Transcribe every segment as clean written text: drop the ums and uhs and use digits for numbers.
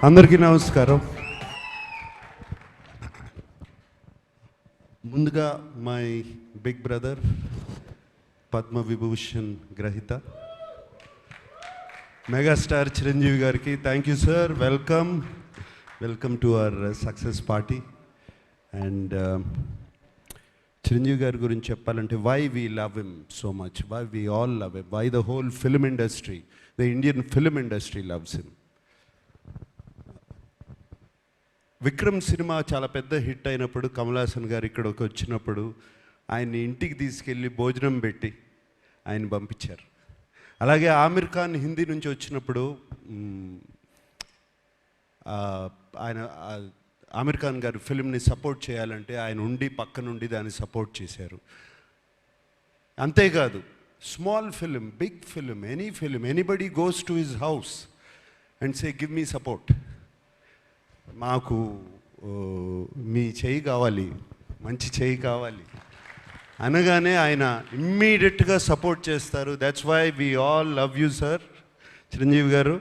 అందరికీ నమస్కారం. ముందుగా my big brother Padma Vibhushan గ్రహీత మెగాస్టార్ చిరంజీవి గారికి thank you sir. Welcome to our success party. And Chiranjeevi గారి గురించి చెప్పాలంటే why we love him so much, why we all love him, why the whole film industry, the Indian film industry loves him. Vikram సినిమా చాలా పెద్ద hit అయినప్పుడు కమల్ హాసన్ గారు ఇక్కడికి వచ్చినప్పుడు ఆయన్ని ఇంటికి తీసుకెళ్ళి భోజనం పెట్టి ఆయన పంపించారు. అలాగే ఆమిర్ ఖాన్ హిందీ నుంచి వచ్చినప్పుడు ఆయన ఆమిర్ ఖాన్ గారు ఫిల్మ్ని సపోర్ట్ చేయాలంటే ఆయన ఉండి పక్క నుండి దాన్ని సపోర్ట్ చేశారు. అంతేకాదు small film, big film, any film, anybody goes to his house and say give me support, మాకు మీ చేయి కావాలి, మంచి చేయి కావాలి అనగానే ఆయన ఇమ్మీడియట్గా సపోర్ట్ చేస్తారు. That's why we all love you sir Chiranjeevi గారు.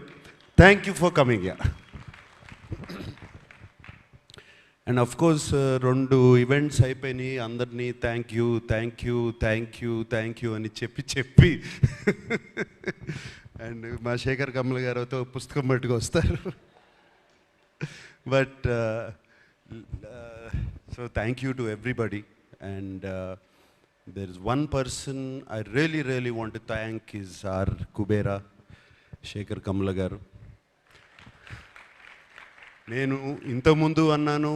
Thank you for coming yeah. And of course 2 events అయిపోయినాయి, అందరినీ థ్యాంక్ యూ అని చెప్పి అండ్ మా శేఖర్ కమల్ గారితో పుస్తకం పట్టుకు వస్తారు. But so thank you to everybody, and there is one person I really want to thank is our Kubera Shekhar Kamala garu. నేను ఇంతకుముందు అన్నాను,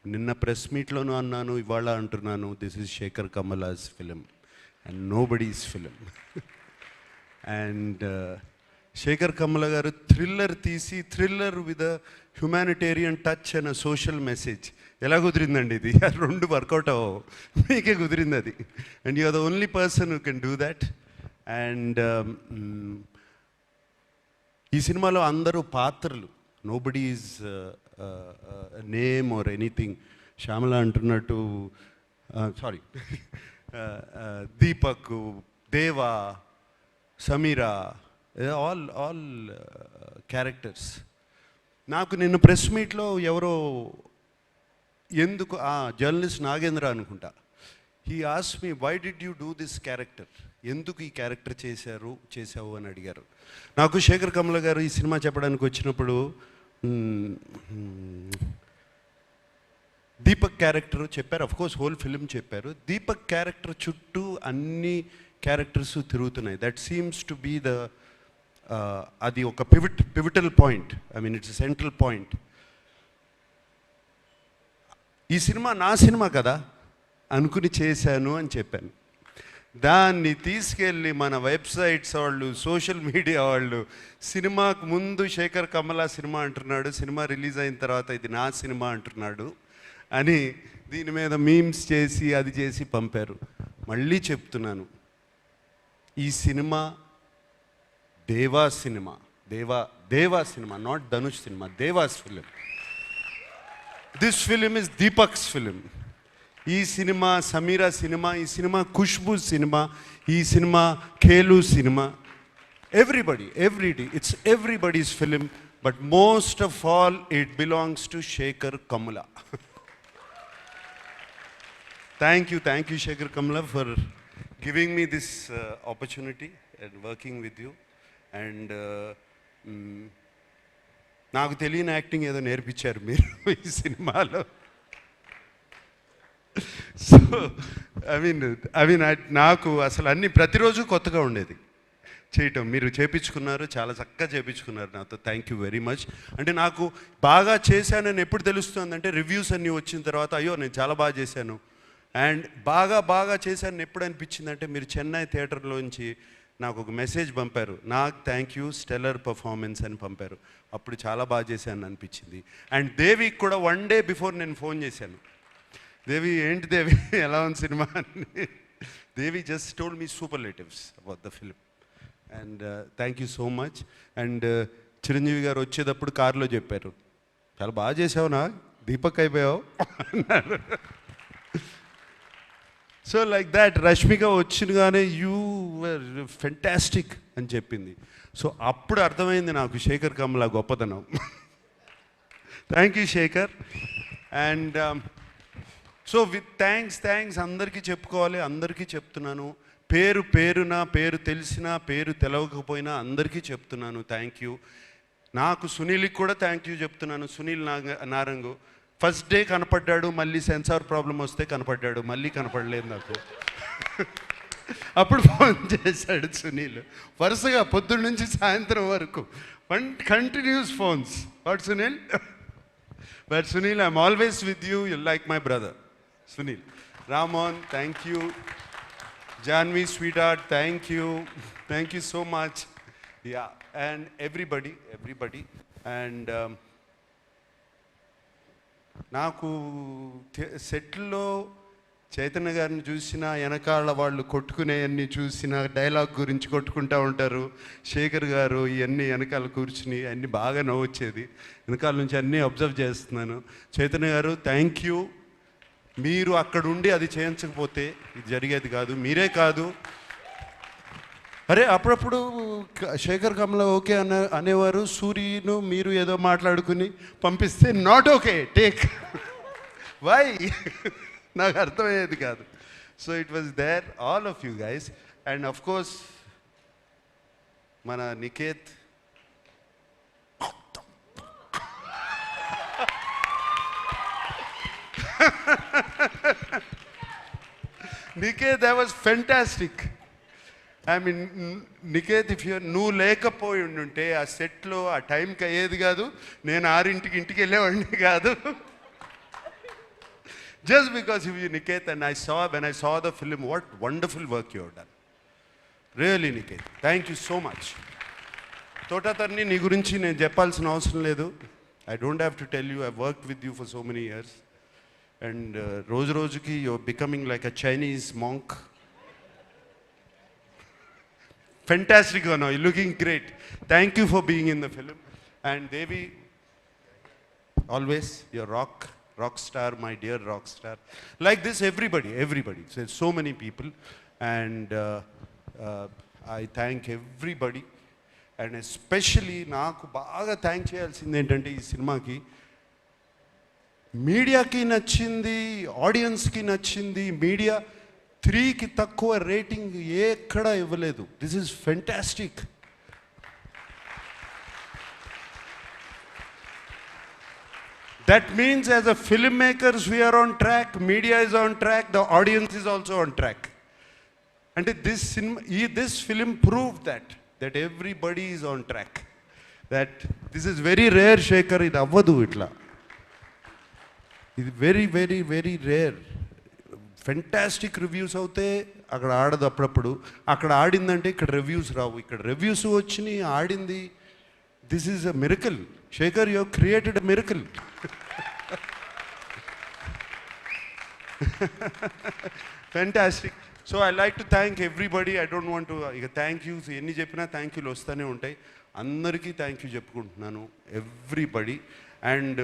నిన్న ప్రెస్ మీట్లోనూ అన్నాను, ఇవాళ అంటున్నాను, this is Sekhar Kammula's film and nobody's film. And Sekhar Kammula గారు థ్రిల్లర్ తీసి, thriller with a humanitarian touch and social message. ఎలా కుదిరిందండి ఇది? 2 వర్కౌట్ అవ్వవు, మీకే కుదిరింది అది. And you are the only person who can do that. అండ్ ఈ సినిమాలో అందరూ పాత్రలు, nobody is name or anything. Shyamala అంటున్నట్టు, sorry, Deepak, Deva, Sameera, all characters. నాకు నిన్న ప్రెస్ మీట్లో ఎవరో ఎందుకు జర్నలిస్ట్ నాగేంద్ర అనుకుంటా, he ask me why did you do this character, ఎందుకు ఈ క్యారెక్టర్ చేసావు అని అడిగారు. నాకు శేఖర్ కమల గారు ఈ సినిమా చెప్పడానికి వచ్చినప్పుడు దీపక్ క్యారెక్టర్ చెప్పారు, అఫ్కోర్స్ హోల్ ఫిలిం చెప్పారు. దీపక్ క్యారెక్టర్ చుట్టూ అన్ని క్యారెక్టర్స్ తిరుగుతున్నాయి. That seems to be the అది ఒక pivotal point, I mean it's central point. ఈ సినిమా నా సినిమా కదా అనుకుని చేశాను అని చెప్పాను. దాన్ని తీసుకెళ్ళి మన వెబ్సైట్స్ వాళ్ళు, సోషల్ మీడియా వాళ్ళు, సినిమాకు ముందు శేఖర్ కమల సినిమా అంటున్నాడు, సినిమా రిలీజ్ అయిన తర్వాత ఇది నా సినిమా అంటున్నాడు అని దీని మీద మీమ్స్ చేసి అది చేసి పంపారు. మళ్ళీ చెప్తున్నాను, ఈ cinema Deva cinema, Deva cinema, not Dhanush cinema, Deva's film. This film is Deepak's film. ఈ సినిమా సమీరా సినిమా, ఈ సినిమా ఖుష్బూ సినిమా, ఈ సినిమా ఖేలు cinema. Everybody, it's everybody's film, but most of all it belongs to Sekhar Kammula. Thank you Sekhar Kammula for giving me this opportunity and working with you. And నాకు తెలియని acting ఏదో నేర్పించారు మీరు ఈ సినిమాలో. సో ఐ మీన్ నాకు అసలు అన్ని ప్రతిరోజు కొత్తగా ఉండేది చేయటం. మీరు చేపించుకున్నారు, చాలా చక్కగా చేపించుకున్నారు నాతో. Thank you very much. అంటే నాకు బాగా చేశానని ఎప్పుడు తెలుస్తుందంటే రివ్యూస్ అన్నీ వచ్చిన తర్వాత, అయ్యో నేను చాలా బాగా చేశాను. అండ్ బాగా చేశాను ఎప్పుడు అనిపించిందంటే, మీరు చెన్నై థియేటర్లోంచి నాకు ఒక మెసేజ్ పంపారు, నాకు థ్యాంక్ యూ స్టెల్లర్ పర్ఫార్మెన్స్ అని పంపారు. అప్పుడు చాలా బాగా చేశాను అనిపించింది. అండ్ దేవికి కూడా 1 డే బిఫోర్ నేను ఫోన్ చేశాను, దేవి ఏంటి దేవి ఎలా ఉంది సినిమా అని. Devi just told me superlatives about the film. And thank you so much. And Chiranjeevi గారు వచ్చేటప్పుడు కారులో చెప్పారు, చాలా బాగా చేసావునా, దీపక్ అయిపోయావు అన్నారు. సో లైక్ దాట్ రష్మిక వచ్చినగానే యూ వర్ ఫెంటాస్టిక్ అని చెప్పింది. సో అప్పుడు అర్థమైంది నాకు శేఖర్ కమల గొప్పతనం. Thank you Sekhar. And so with thanks అందరికీ చెప్పుకోవాలి, అందరికీ చెప్తున్నాను. పేరు పేరున, పేరు తెలిసినా పేరు తెలవకపోయినా అందరికీ చెప్తున్నాను థ్యాంక్ యూ. నాకు సునీల్కి కూడా థ్యాంక్ యూ చెప్తున్నాను. సునీల్ నారంగు ఫస్ట్ డే కనపడ్డాడు, మళ్ళీ సెన్సార్ ప్రాబ్లం వస్తే కనపడ్డాడు, మళ్ళీ కనపడలేదు నాకు. అప్పుడు ఫోన్ చేశాడు సునీల్, వరుసగా పొద్దున్న నుంచి సాయంత్రం వరకు continuous phones. What Sunil? But Sunil, I'm always with you, you like my brother Sunil. రామోన్, thank you. Janhvi sweetheart, thank you so much. Yeah, and everybody. And నాకు సెట్లో చైతన్య గారిని చూసిన, వెనకాల వాళ్ళు కొట్టుకునేవన్నీ చూసిన, డైలాగ్ గురించి కొట్టుకుంటూ ఉంటారు. శేఖర్ గారు ఇవన్నీ వెనకాల కూర్చుని అన్నీ బాగా నవ్వొచ్చేది. వెనకాల నుంచి అన్నీ అబ్జర్వ్ చేస్తున్నాను. చైతన్య గారు థ్యాంక్ యూ. మీరు అక్కడ ఉండి అది చేయించకపోతే ఇది జరిగేది కాదు. మీరే కాదు, అరే అప్పుడప్పుడు శేఖర్ కమల ఓకే అనేవారు, సూర్యను మీరు ఏదో మాట్లాడుకుని పంపిస్తే నాట్ ఓకే టేక్ వై నాకు అర్థమయ్యేది కాదు. So it was there all of you guys. And of course మన Niketh, that was fantastic. I mean, Niketh, if నువ్వు లేకపోయి ఉంటే ఆ సెట్లో ఆ టైంకి అయ్యేది కాదు, నేను 6 ఇంటికి వెళ్ళేవాడిని కాదు. Just because you Niket. And when I saw the film, what wonderful work you have done. Really Niket, thank you so much. తోటతర్ని నీ గురించి నేను చెప్పాల్సిన అవసరం లేదు. I don't have to tell you, I've worked with you for so many years. And రోజు రోజుకి you're becoming like a Chinese monk. Fantastic, you know, you're looking great. Thank you for being in the film. And Devi, always your rock star, my dear rock star. Like this, everybody. There's so many people. And I thank everybody. And especially నాకు బాగా thank చేయాల్సింది ఏంటంటే, ఈ సినిమాకి మీడియాకి నచ్చింది, ఆడియన్స్కి నచ్చింది. మీడియా 3కి తక్కువ రేటింగ్ ఎక్కడా ఇవ్వలేదు. This is fantastic. That means as a filmmakers we are on track, media is on track, the audience is also on track. And this film proved that everybody is on track. That this is very rare, Shekhar, ఇది అవ్వదు ఇట్లా. ఇది very rare. Fantastic reviews అవుతే అక్కడ ఆడదు, అప్పుడప్పుడు అక్కడ ఆడిందంటే ఇక్కడ రివ్యూస్ రావు. ఇక్కడ రివ్యూస్ వచ్చినాయి, ఆడింది. This is a miracle. Shekhar, you created a miracle. Fantastic. So I like to thank everybody. I don't want to, ఇక థ్యాంక్ యూస్ ఎన్ని చెప్పినా థ్యాంక్ యూలు వస్తూనే ఉంటాయి. అందరికీ థ్యాంక్ యూ చెప్పుకుంటున్నాను, everybody. And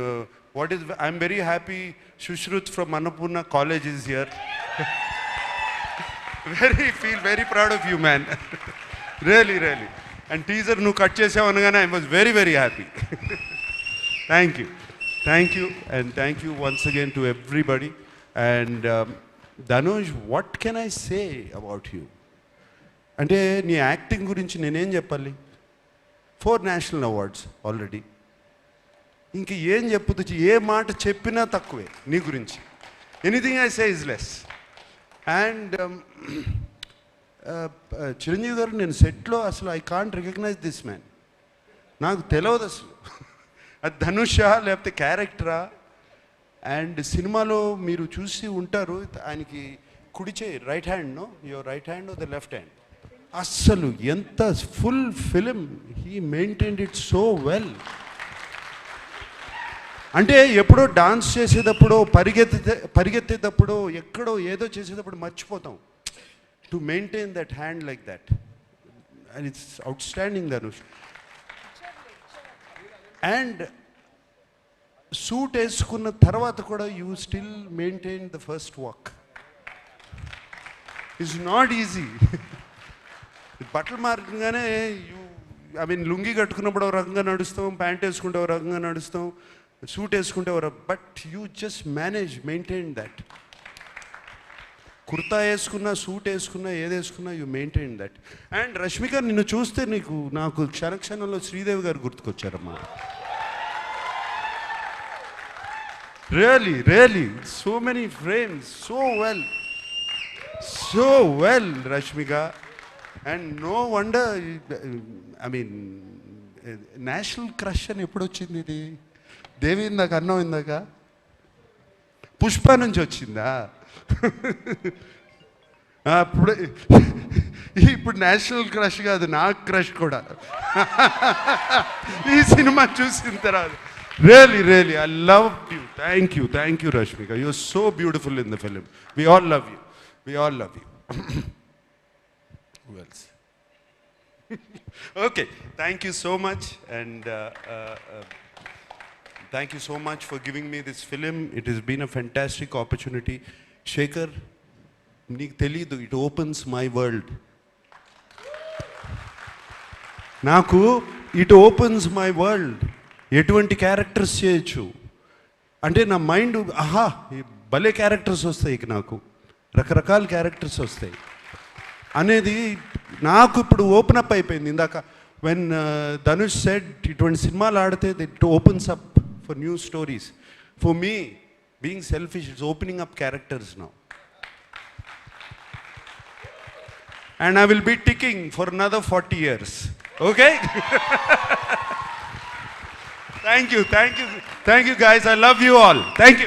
I'm very happy Shushruth from Annapurna College is here. Feel very proud of you, man. Really. And teaser nu cut chesavu anagane I was very happy. Thank you. And thank you once again to everybody. And Dhanush, what can I say about you? Ante nee acting gurinchi nenem cheppali. 4 national awards already. ఇంక ఏం చెప్పొచ్చు, ఏ మాట చెప్పినా తక్కువే నీ గురించి. Anything I say is less. And Chiranjeevi garu, నేను సెట్లో అసలు I can't recognise this man. నాకు తెలియదు అసలు అది ధనుషా లేకపోతే క్యారెక్టరా. అండ్ సినిమాలో మీరు చూసి ఉంటారు, ఆయనకి కుడి చేయి, right hand, know your right hand or the left hand. అస్సలు ఎంత full film he maintained it so well. అంటే ఎప్పుడో డాన్స్ చేసేటప్పుడు, పరిగెత్తేటప్పుడు, ఎక్కడో ఏదో చేసేటప్పుడు మర్చిపోతాం. To maintain that hand like that, and it's outstanding Dhanush. And suit వేసుకున్న తర్వాత కూడా you still maintain the first walk. It's not easy. బట్టలు మారగానే లుంగి కట్టుకున్నప్పుడు ఒక రకంగా నడుస్తాం, ప్యాంట్ వేసుకుంటే ఒక రకంగా నడుస్తాం, సూట్ వేసుకుంటే but you just maintain that. Kurta వేసుకున్నా, సూట్ వేసుకున్నా, ఏది వేసుకున్నా you maintain that. And Rashmika, నిన్ను చూస్తే నాకు క్షణక్షణంలో శ్రీదేవి గారు గుర్తుకొచ్చారమ్మా. Really so many frames, so well Rashmika. And no wonder, I mean national crush అని ఎప్పుడు వచ్చింది ఇది? దేవి ఇందాక అన్నం, ఇందాక పుష్ప నుంచి వచ్చిందా? ఇప్పుడు నేషనల్ క్రష్ కాదు, నాకు క్రష్ కూడా ఈ సినిమా చూసిన తర్వాత. Really I love you. Thank you Rashmika. You are so beautiful in the film. We all love you. Who else? Okay, thank you so much, and thank you so much for giving me this film. It has been a fantastic opportunity. Shekhar, నీకు తెలీదు, it opens my world. నాకు it opens my world. ఎటువంటి characters చేయొచ్చు అంటే నా mind, ఆహా భలే characters వస్తాయి, ఇక నాకు రకరకాల క్యారెక్టర్స్ వస్తాయి అనేది నాకు ఇప్పుడు ఓపెన్ అప్ అయిపోయింది. ఇందాక వెన్ ధనుష్ సెడ్ ఇటువంటి సినిమాలు ఆడితే it opens up for new stories. For me being selfish, it's opening up characters now. And I will be ticking for another 40 years. Okay? Thank you guys. I love you all. Thank you.